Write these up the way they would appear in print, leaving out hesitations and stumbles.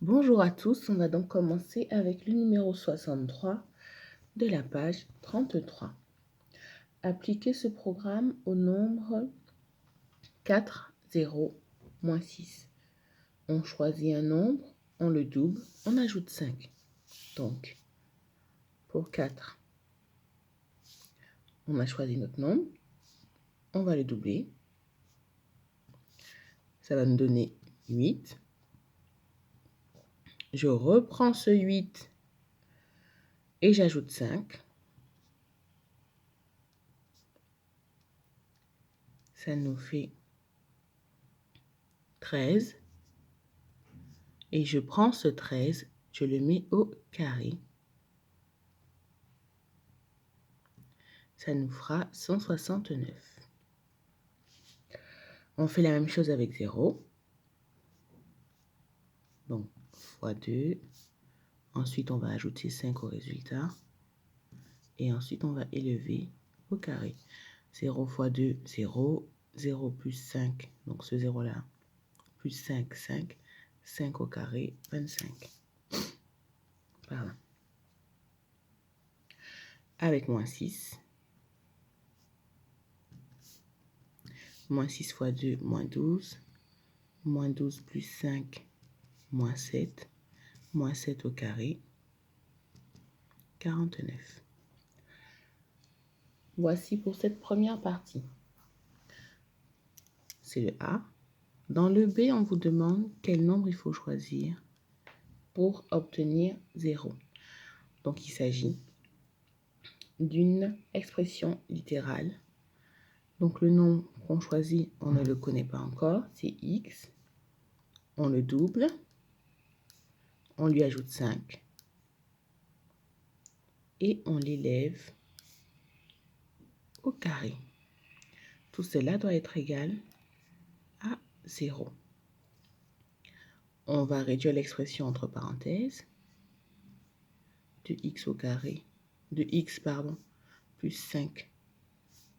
Bonjour à tous, on va donc commencer avec le numéro 63 de la page 33. Appliquez ce programme au nombre 4, 0, moins 6. On choisit un nombre, on le double, on ajoute 5. Donc, pour 4, on a choisi notre nombre, on va le doubler. Ça va nous donner 8. Je reprends ce 8 et j'ajoute 5. Ça nous fait 13. Et je prends ce 13, je le mets au carré. Ça nous fera 169. On fait la même chose avec 0. Donc, fois 2. Ensuite, on va ajouter 5 au résultat. Et ensuite, on va élever au carré. 0 fois 2, 0. 0 plus 5, donc ce 0-là, plus 5, 5. 5 au carré, 25. Voilà. Avec moins 6. Moins 6 fois 2, moins 12. Moins 12 plus 5, moins 7. Moins 7 au carré, 49. Voici pour cette première partie. C'est le A. Dans le B, on vous demande quel nombre il faut choisir pour obtenir 0. Donc, il s'agit d'une expression littérale. Donc, le nombre qu'on choisit, on ne le connaît pas encore, c'est x. On le double. On lui ajoute 5. Et on l'élève au carré. Tout cela doit être égal à 0. On va réduire l'expression entre parenthèses. De x au carré, de x, plus 5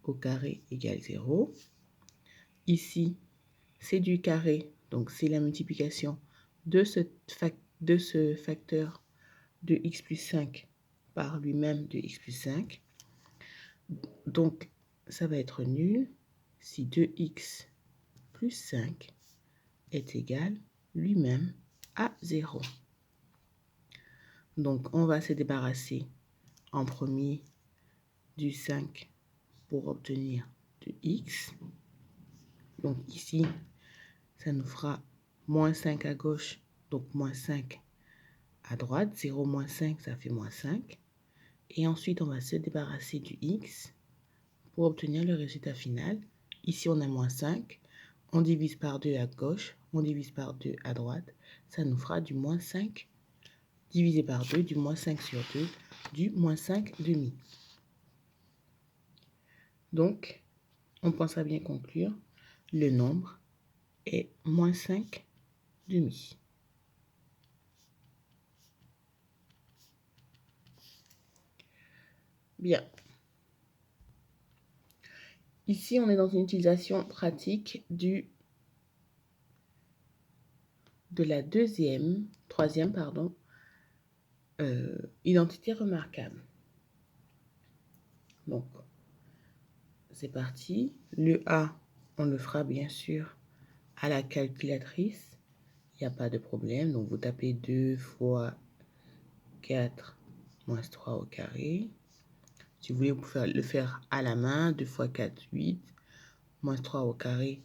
au carré égale 0. Ici, c'est du carré, donc c'est la multiplication de ce facteur de x plus 5 par lui-même de x plus 5. Donc, ça va être nul si 2x plus 5 est égal lui-même à 0. Donc, on va se débarrasser en premier du 5 pour obtenir de x. Donc ici, ça nous fera moins 5 à gauche, donc moins 5 à droite. 0 moins 5, ça fait moins 5. Et ensuite, on va se débarrasser du x pour obtenir le résultat final. Ici, on a moins 5. On divise par 2 à gauche, on divise par 2 à droite. Ça nous fera du moins 5 divisé par 2, du moins 5 sur 2, du moins 5 demi. Donc, on pense à bien conclure. Le nombre est moins 5 demi. Bien. Ici, on est dans une utilisation pratique de la troisième, identité remarquable. Donc, c'est parti. Le A, on le fera bien sûr à la calculatrice. Il n'y a pas de problème. Donc, vous tapez 2 fois 4 moins 3 au carré. Si vous voulez, vous pouvez le faire à la main. 2 fois 4, 8. Moins 3 au carré,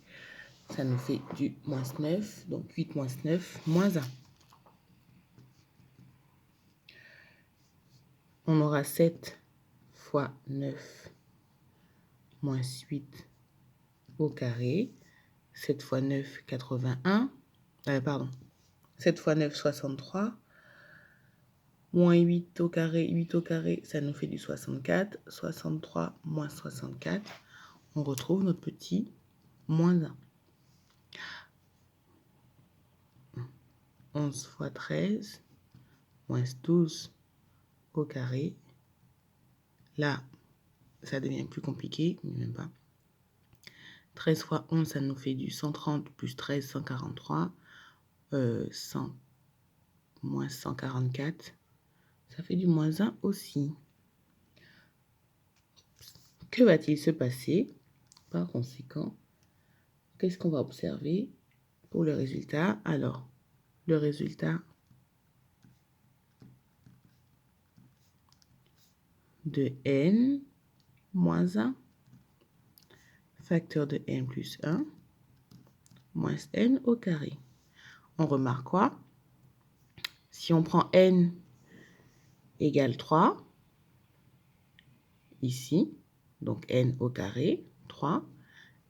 ça nous fait du moins 9. Donc, 8 moins 9, moins 1. On aura 7 fois 9 moins 8 au carré. 7 fois 9, 81. 7 fois 9, 63. Moins 8 au carré, ça nous fait du 64. 63 moins 64. On retrouve notre petit moins 1. 11 fois 13, moins 12 au carré. Là, ça devient plus compliqué, mais même pas. 13 fois 11, ça nous fait du 130 plus 13, 143. 100 moins 144, ça fait du moins 1 aussi. Que va-t-il se passer? Par conséquent, qu'est-ce qu'on va observer pour le résultat? Alors, le résultat de n moins 1, facteur de n plus 1, moins n au carré. On remarque quoi? Si on prend n égale 3, ici, donc n au carré, 3,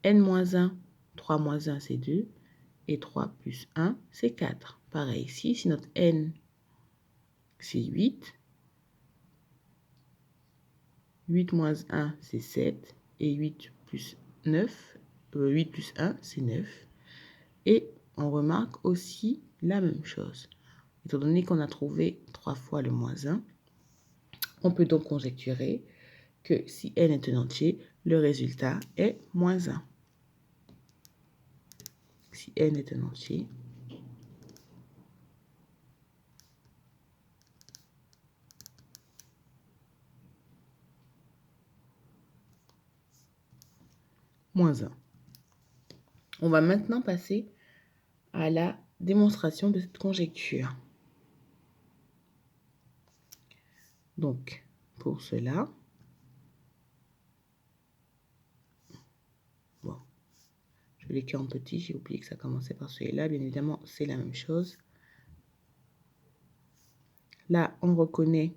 n moins 1, 3 moins 1, c'est 2, et 3 plus 1, c'est 4. Pareil ici, si notre n, c'est 8, 8 moins 1, c'est 7, et 8 plus 9, 8 plus 1, c'est 9. Et on remarque aussi la même chose. Étant donné qu'on a trouvé 3 fois le moins 1, on peut donc conjecturer que si n est un entier, le résultat est moins 1. Si n est un entier, moins 1. On va maintenant passer à la démonstration de cette conjecture. Donc, pour cela, bon, je l'écris en petit, j'ai oublié que ça commençait par celui-là. Bien évidemment, c'est la même chose. Là, on reconnaît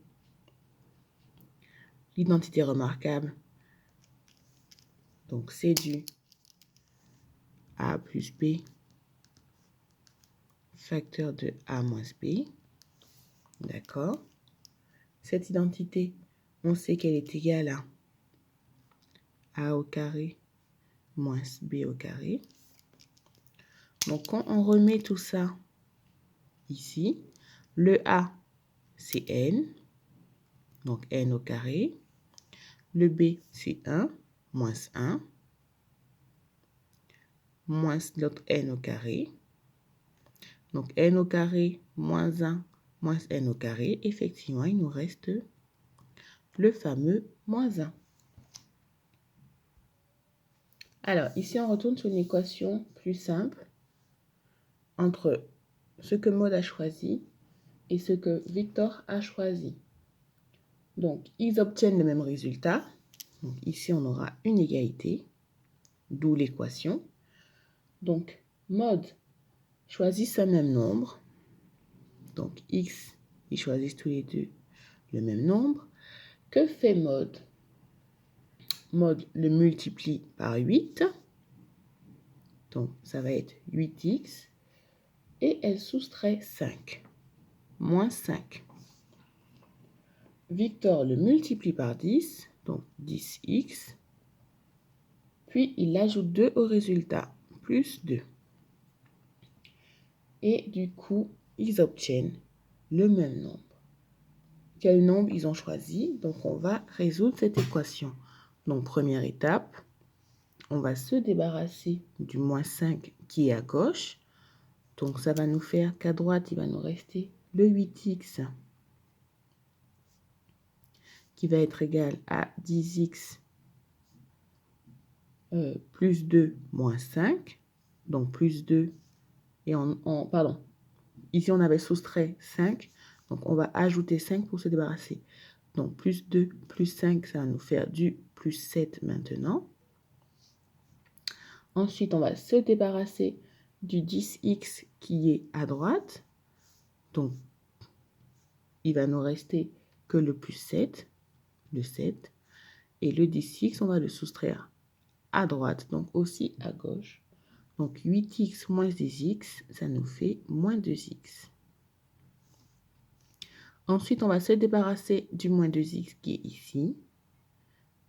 l'identité remarquable. Donc, c'est du A plus B, facteur de A moins B. D'accord. Cette identité, on sait qu'elle est égale à A au carré moins B au carré. Donc, quand on remet tout ça ici, le A, c'est n, donc n au carré. Le B, c'est 1, moins 1, moins notre n au carré. Donc, n au carré, moins 1, moins n au carré. Effectivement, il nous reste le fameux moins 1. Alors, ici, on retourne sur une équation plus simple entre ce que Maud a choisi et ce que Victor a choisi. Donc, ils obtiennent le même résultat. Donc, ici, on aura une égalité, d'où l'équation. Donc, Maud choisit ce même nombre. Donc, x, ils choisissent tous les deux le même nombre. Que fait Maud? Maud le multiplie par 8. Donc, ça va être 8x. Et elle soustrait 5. Moins 5. Victor le multiplie par 10. Donc, 10x. Puis, il ajoute 2 au résultat. Plus 2. Et du coup, ils obtiennent le même nombre. Quel nombre ils ont choisi? Donc, on va résoudre cette équation. Donc, première étape, on va se débarrasser du moins 5 qui est à gauche. Donc, ça va nous faire qu'à droite, il va nous rester le 8x qui va être égal à 10x plus 2 moins 5. Donc, plus 2. Et pardon, ici, on avait soustrait 5. Donc, on va ajouter 5 pour se débarrasser. Donc, plus 2 plus 5, ça va nous faire du plus 7 maintenant. Ensuite, on va se débarrasser du 10x qui est à droite. Donc, il va nous rester que le plus 7, le 7. Et le 10x, on va le soustraire à droite, donc aussi à gauche. Donc, 8x moins 10x, ça nous fait moins 2x. Ensuite, on va se débarrasser du moins 2x qui est ici.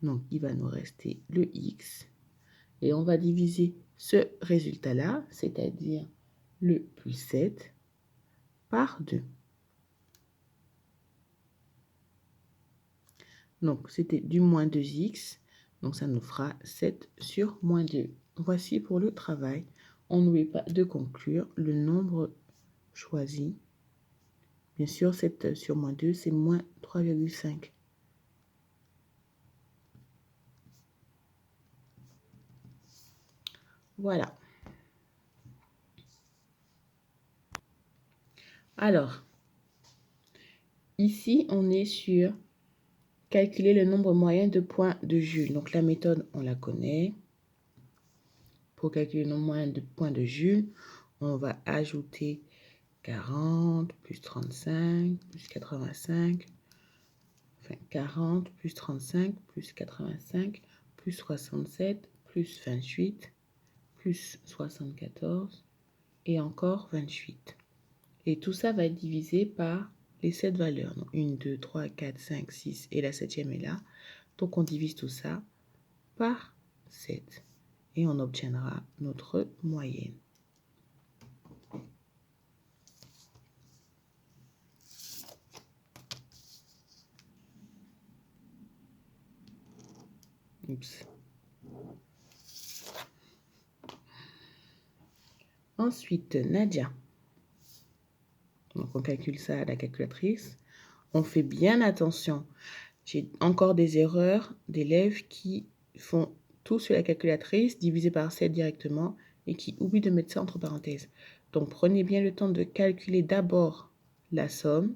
Donc, il va nous rester le x. Et on va diviser ce résultat-là, c'est-à-dire le plus 7, par 2. Donc, c'était du moins 2x. Donc, ça nous fera 7 sur moins 2. Voici pour le travail. On n'oublie pas de conclure le nombre choisi Bien sûr, 7 sur moins 2, c'est moins 3,5. Voilà. Alors, ici, on est sur calculer le nombre moyen de points de Joule. Donc, la méthode, on la connaît. Pour calculer le nombre moyen de points de Joule, on va ajouter 40 plus 35 plus 85. Enfin, 40 plus 35 plus 85 plus 67 plus 28 plus 74 et encore 28. Et tout ça va être divisé par les 7 valeurs. Donc 1, 2, 3, 4, 5, 6 et la 7e est là. Donc on divise tout ça par 7 et on obtiendra notre moyenne. Oups. Ensuite, Nadia. Donc on calcule ça à la calculatrice. On fait bien attention. J'ai encore des erreurs d'élèves qui font tout sur la calculatrice, divisé par 7 directement, et qui oublient de mettre ça entre parenthèses. Donc, prenez bien le temps de calculer d'abord la somme,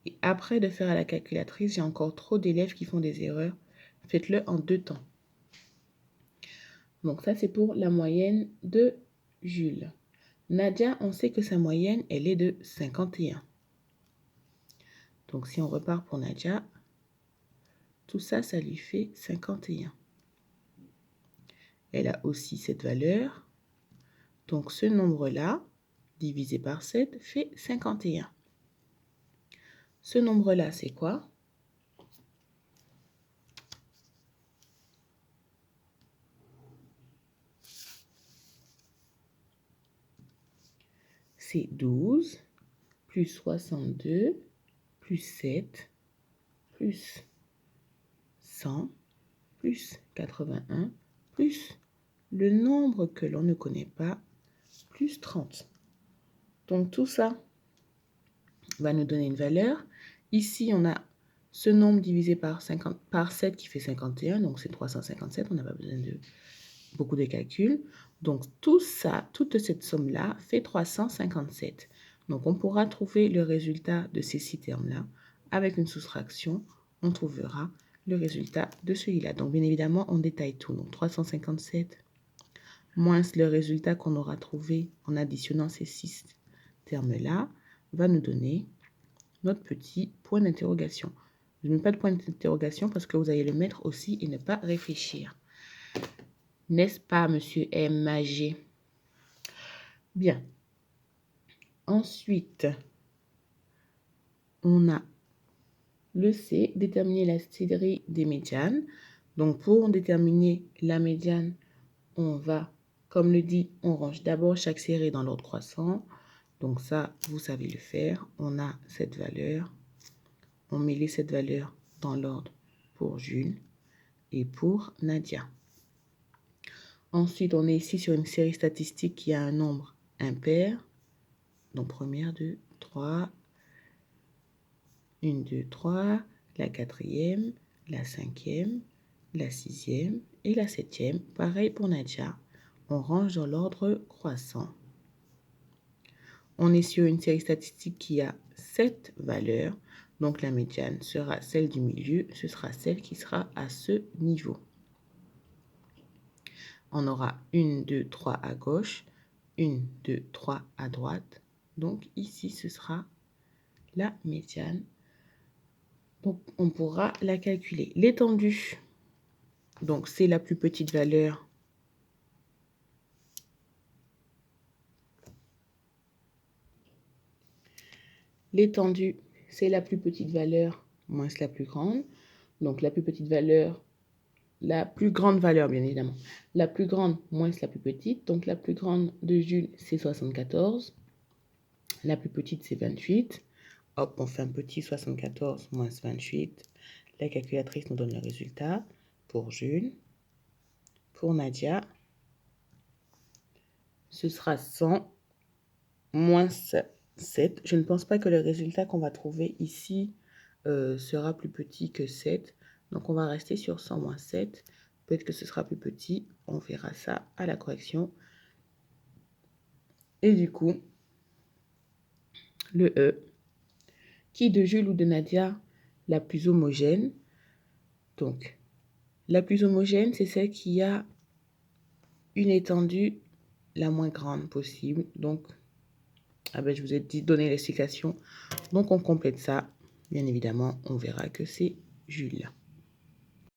et après de faire à la calculatrice. J'ai encore trop d'élèves qui font des erreurs. Faites-le en 2 temps. Donc, ça, c'est pour la moyenne de Jules. Nadia, on sait que sa moyenne, elle est de 51. Donc, si on repart pour Nadia, tout ça, ça lui fait 51. Elle a aussi cette valeur. Donc, ce nombre-là, divisé par 7, fait 51. Ce nombre-là, c'est quoi? C'est 12, plus 62, plus 7, plus 100, plus 81, plus le nombre que l'on ne connaît pas, plus 30. Donc, tout ça va nous donner une valeur. Ici, on a ce nombre divisé par 7 qui fait 51, donc c'est 357. On n'a pas besoin de beaucoup de calculs. Donc, tout ça, toute cette somme-là fait 357. Donc, on pourra trouver le résultat de ces 6 termes-là. Avec une soustraction, on trouvera le résultat de celui-là. Donc, bien évidemment, on détaille tout. Donc, 357 moins le résultat qu'on aura trouvé en additionnant ces 6 termes-là va nous donner notre petit point d'interrogation. Je ne mets pas de point d'interrogation parce que vous allez le mettre aussi et ne pas réfléchir. N'est-ce pas, monsieur M.G.? Bien. Ensuite, on a le C, déterminer la série des médianes. Donc, pour déterminer la médiane, on va, comme le dit, on range d'abord chaque série dans l'ordre croissant. Donc ça, vous savez le faire. On a cette valeur. On met les 7 valeurs dans l'ordre pour Jules et pour Nadia. Ensuite, on est ici sur une série statistique qui a un nombre impair. Donc, première, 2, 3. 1, 2, 3. La 4e, la 5e, la 6e et la 7e. Pareil pour Nadia. On range dans l'ordre croissant. On est sur une série statistique qui a 7 valeurs. Donc, la médiane sera celle du milieu. Ce sera celle qui sera à ce niveau. On aura 1, 2, 3 à gauche, 1, 2, 3 à droite. Donc, ici, ce sera la médiane. Donc, on pourra la calculer. L'étendue, donc, c'est la plus petite valeur. L'étendue, c'est la plus petite valeur moins la plus grande. Donc, la plus petite valeur, la plus grande valeur, bien évidemment. La plus grande moins la plus petite. Donc, la plus grande de Jules, c'est 74. La plus petite, c'est 28. Hop, on fait un petit 74 moins 28. La calculatrice nous donne le résultat pour Jules. Pour Nadia, ce sera 100 moins 7. Je ne pense pas que le résultat qu'on va trouver ici sera plus petit que 7. Donc, on va rester sur 100 moins 7. Peut-être que ce sera plus petit. On verra ça à la correction. Et du coup, le E, qui de Jules ou de Nadia la plus homogène? Donc, la plus homogène, c'est celle qui a une étendue la moins grande possible. Donc, je vous ai donné l'explication. Donc, on complète ça. Bien évidemment, on verra que c'est Jules.